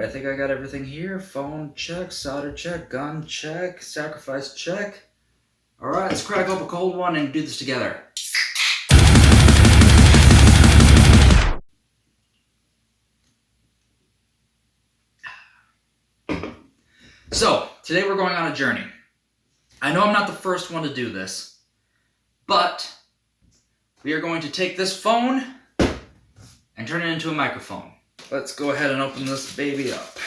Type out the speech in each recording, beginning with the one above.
I think I got everything here. Phone check, solder check, gun check, sacrifice check. Alright, let's crack up a cold one and do this together. So, today we're going on a journey. I know I'm not the first one to do this, but we are going to take this phone and turn it into a microphone. Let's go ahead and open this baby up.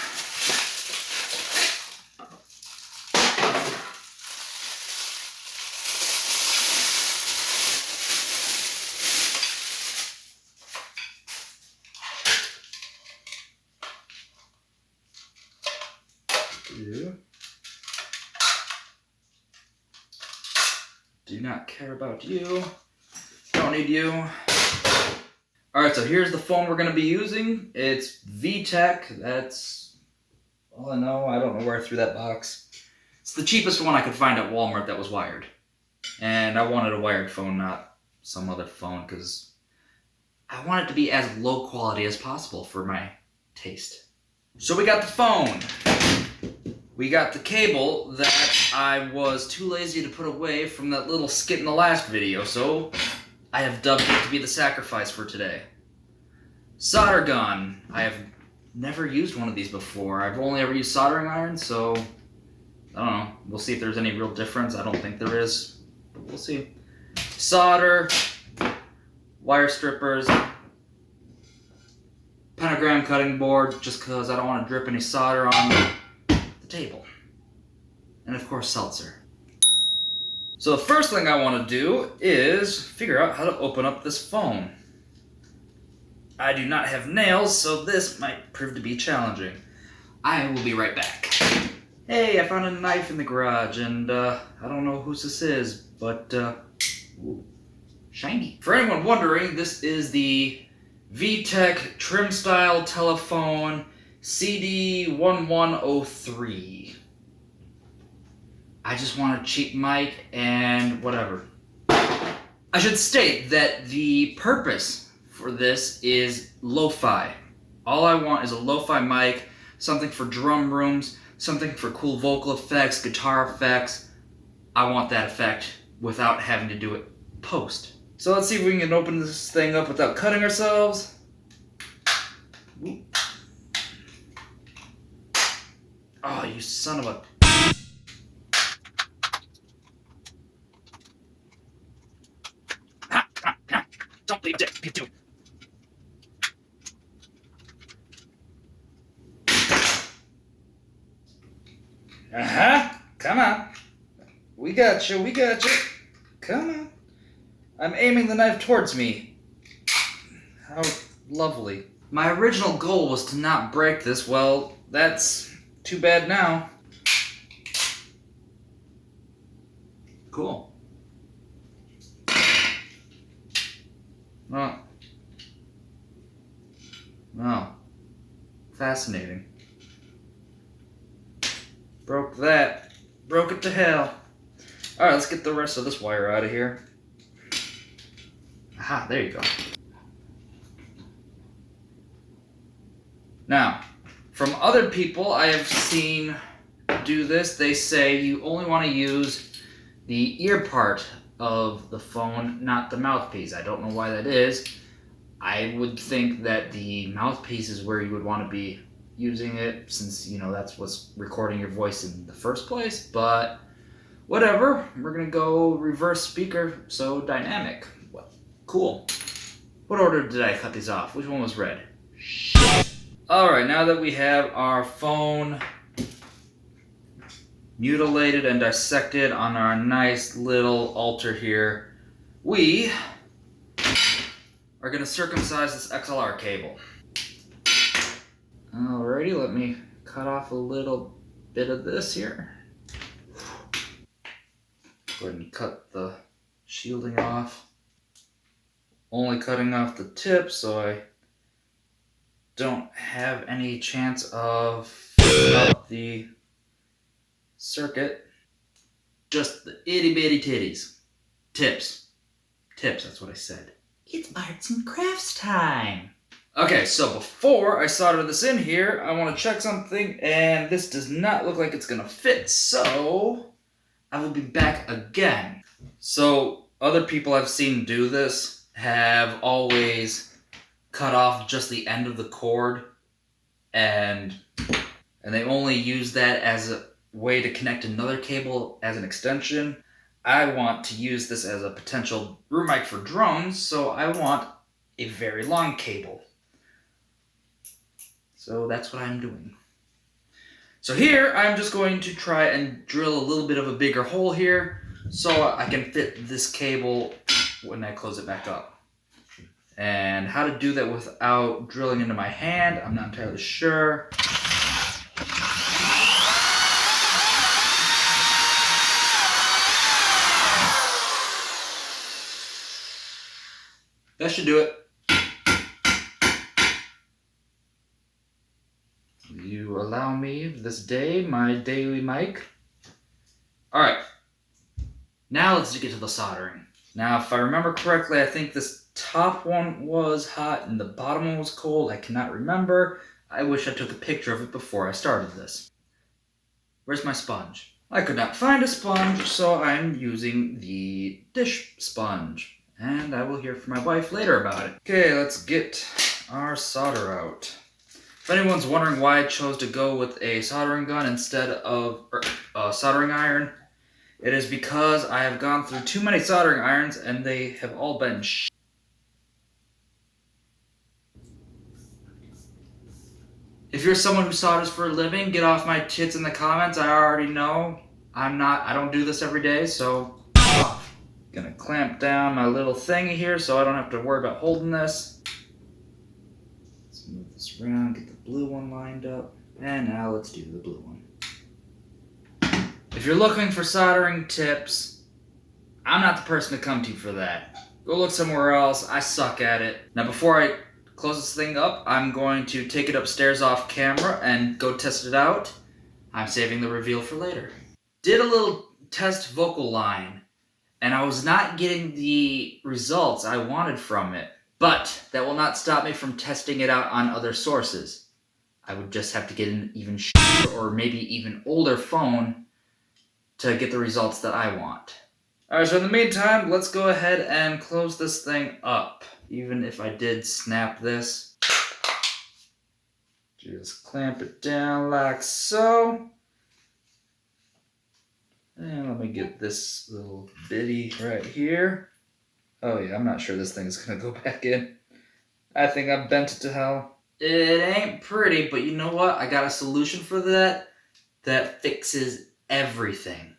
Do not care about you. Don't need you. Alright, so here's the phone we're going to be using. It's VTech. That's all I know. I don't know where I threw that box. It's the cheapest one I could find at Walmart that was wired. And I wanted a wired phone, not some other phone, because I want it to be as low quality as possible for my taste. So we got the phone. We got the cable that I was too lazy to put away from that little skit in the last video, so I have dubbed it to be the sacrifice for today. Solder gun. I have never used one of these before. I've only ever used soldering irons, so I don't know. We'll see if there's any real difference. I don't think there is, but we'll see. Solder, wire strippers, pentagram cutting board, just because I don't want to drip any solder on the table. And of course, seltzer. So the first thing I want to do is figure out how to open up this phone. I do not have nails, so this might prove to be challenging. I will be right back. Hey, I found a knife in the garage, and I don't know whose this is, but ooh, shiny. For anyone wondering, this is the VTech Trim Style Telephone CD1103. I just want a cheap mic and whatever. I should state that the purpose for this is LoFi. All I want is a LoFi mic, something for drum rooms, something for cool vocal effects, guitar effects. I want that effect without having to do it post. So let's see if we can open this thing up without cutting ourselves. Ooh. Oh, you son of a... Don't leave dick, you do. Come on. We got you, we got you. Come on. I'm aiming the knife towards me. How lovely. My original goal was to not break this. Well, that's too bad now. Cool. Oh. Oh. Fascinating. Broke that. Broke it to hell. Alright, let's get the rest of this wire out of here. Aha, there you go. Now, from other people I have seen do this, they say you only want to use the ear part of the phone, not the mouthpiece. I don't know why that is. I would think that the mouthpiece is where you would want to be using it, since, you know, that's what's recording your voice in the first place, but whatever. We're gonna go reverse speaker, so dynamic. Well, cool. What order did I cut these off? Which one was red? Alright, now that we have our phone mutilated and dissected on our nice little altar here, we are going to circumcise this XLR cable. Alrighty, let me cut off a little bit of this here. Go ahead and cut the shielding off. Only cutting off the tip so I don't have any chance of filling up the circuit. Just the itty bitty titties. Tips. Tips, that's what I said. It's arts and crafts time. Okay, so before I solder this in here, I want to check something, and this does not look like it's going to fit, so I will be back again. So other people I've seen do this have always cut off just the end of the cord, and they only use that as a way to connect another cable as an extension. I want to use this as a potential room mic for drones, so I want a very long cable. So that's what I'm doing. So here, I'm just going to try and drill a little bit of a bigger hole here so I can fit this cable when I close it back up. And how to do that without drilling into my hand, I'm not entirely sure. That should do it. You allow me this day, my daily mic. Alright. Now let's get to the soldering. Now, if I remember correctly, I think this top one was hot and the bottom one was cold. I cannot remember. I wish I took a picture of it before I started this. Where's my sponge? I could not find a sponge, so I'm using the dish sponge. And I will hear from my wife later about it. Okay, let's get our solder out. If anyone's wondering why I chose to go with a soldering gun instead of a soldering iron, it is because I have gone through too many soldering irons and they have all been If you're someone who solders for a living, get off my tits in the comments. I already know I don't do this every day, so off. Gonna clamp down my little thingy here so I don't have to worry about holding this. Let's move this around, get the blue one lined up, and now let's do the blue one. If you're looking for soldering tips, I'm not the person to come to for that. Go look somewhere else. I suck at it. Now before I close this thing up, I'm going to take it upstairs off camera and go test it out. I'm saving the reveal for later. Did a little test vocal line, and I was not getting the results I wanted from it. But that will not stop me from testing it out on other sources. I would just have to get an even or maybe even older phone to get the results that I want. Alright, so in the meantime, let's go ahead and close this thing up. Even if I did snap this, just clamp it down like so. And let me get this little bitty right here. Oh yeah, I'm not sure this thing's gonna go back in. I think I bent it to hell. It ain't pretty, but you know what? I got a solution for that fixes everything.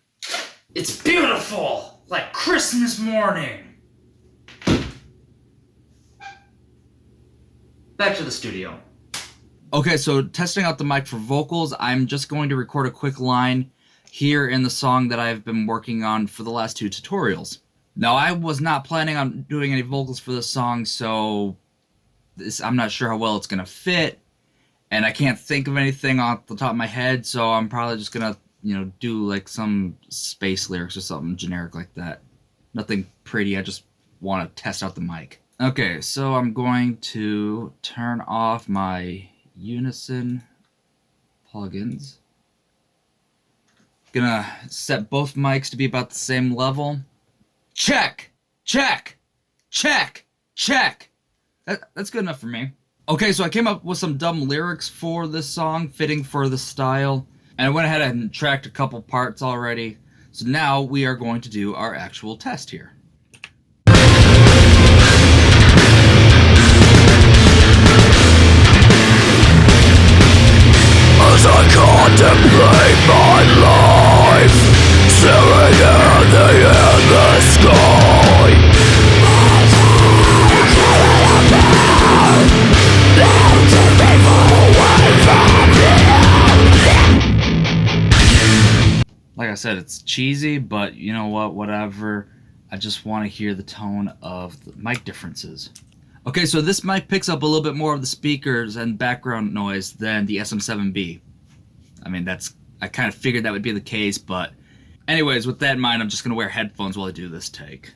It's beautiful! Like Christmas morning! Back to the studio. Okay, so testing out the mic for vocals, I'm just going to record a quick line here in the song that I've been working on for the last 2 tutorials. Now, I was not planning on doing any vocals for this song, so I'm not sure how well it's going to fit, and I can't think of anything off the top of my head, so I'm probably just going to, do like some space lyrics or something generic like that. Nothing pretty, I just want to test out the mic. Okay, so I'm going to turn off my Unison plugins. Gonna set both mics to be about the same level. Check! Check! Check! Check! That's good enough for me. Okay, so I came up with some dumb lyrics for this song, fitting for the style, and I went ahead and tracked a couple parts already. So now we are going to do our actual test here. As I contemplate my life, staring at the endless sky, like I said, it's cheesy, but you know what, whatever. I just want to hear the tone of the mic differences. Okay, so this mic picks up a little bit more of the speakers and background noise than the SM7B. I mean, I kind of figured that would be the case, but anyways, with that in mind, I'm just going to wear headphones while I do this take.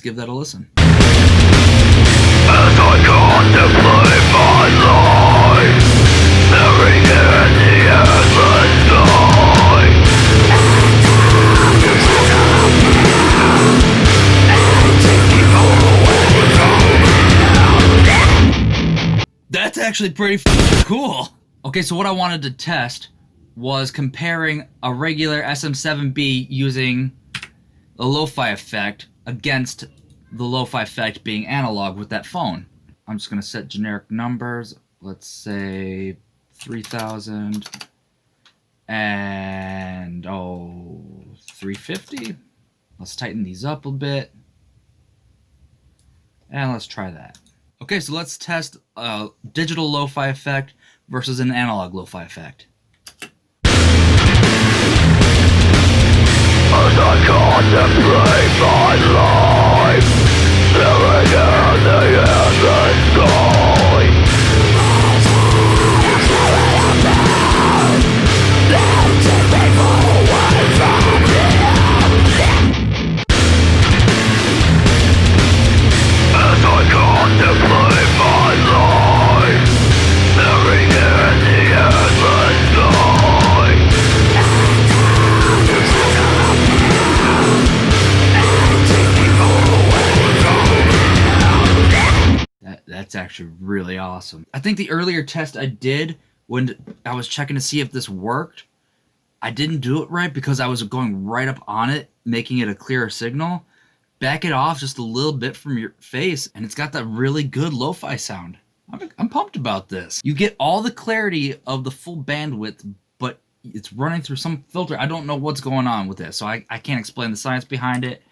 give that a listen. As I contemplate my life, staring at the endless sky. That's actually pretty cool. Okay, so what I wanted to test was comparing a regular SM7B using the LoFi effect against the LoFi effect being analog with that phone. I'm just gonna set generic numbers. Let's say 3000 and 350. Let's tighten these up a bit. And let's try that. Okay, so let's test a digital LoFi effect versus an analog LoFi effect. As I contemplate my life, staring at the endless sky. As I contemplate my life, staring at the endless sky. That's actually really awesome. I think the earlier test I did when I was checking to see if this worked, I didn't do it right because I was going right up on it, making it a clearer signal. Back it off just a little bit from your face, and it's got that really good lo-fi sound. I'm pumped about this. You get all the clarity of the full bandwidth, but it's running through some filter. I don't know what's going on with this, so I can't explain the science behind it.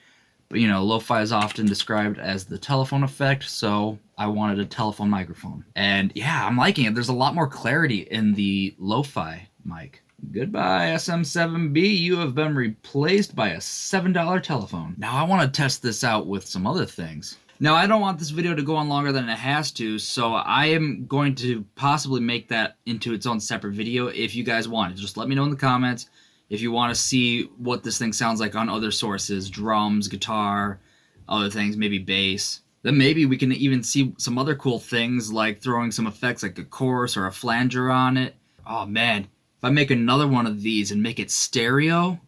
But, you know, lo-fi is often described as the telephone effect, so I wanted a telephone microphone. And yeah, I'm liking it. There's a lot more clarity in the lo-fi mic. Goodbye, SM7B. You have been replaced by a $7 telephone. Now I want to test this out with some other things. Now I don't want this video to go on longer than it has to, so I am going to possibly make that into its own separate video if you guys want it. Just let me know in the comments if you want to see what this thing sounds like on other sources, drums, guitar, other things, maybe bass. Then maybe we can even see some other cool things like throwing some effects like a chorus or a flanger on it. Oh man, if I make another one of these and make it stereo,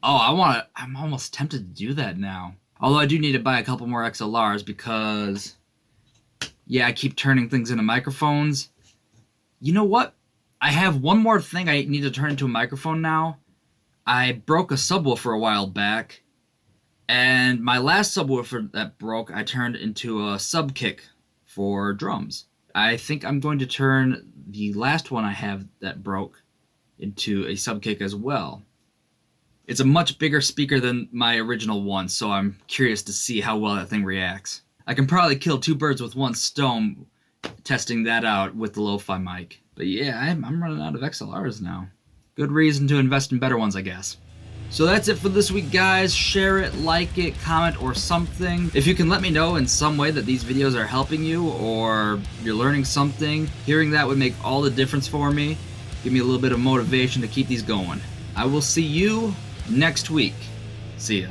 I'm almost tempted to do that now. Although I do need to buy a couple more XLRs because, yeah, I keep turning things into microphones. You know what? I have one more thing I need to turn into a microphone now. I broke a subwoofer a while back, and my last subwoofer that broke, I turned into a sub kick for drums. I think I'm going to turn the last one I have that broke into a sub kick as well. It's a much bigger speaker than my original one, so I'm curious to see how well that thing reacts. I can probably kill two birds with one stone testing that out with the lo-fi mic. But yeah, I'm running out of XLRs now. Good reason to invest in better ones, I guess. So that's it for this week, guys. Share it, like it, comment, or something. If you can let me know in some way that these videos are helping you or you're learning something, hearing that would make all the difference for me. Give me a little bit of motivation to keep these going. I will see you next week. See ya.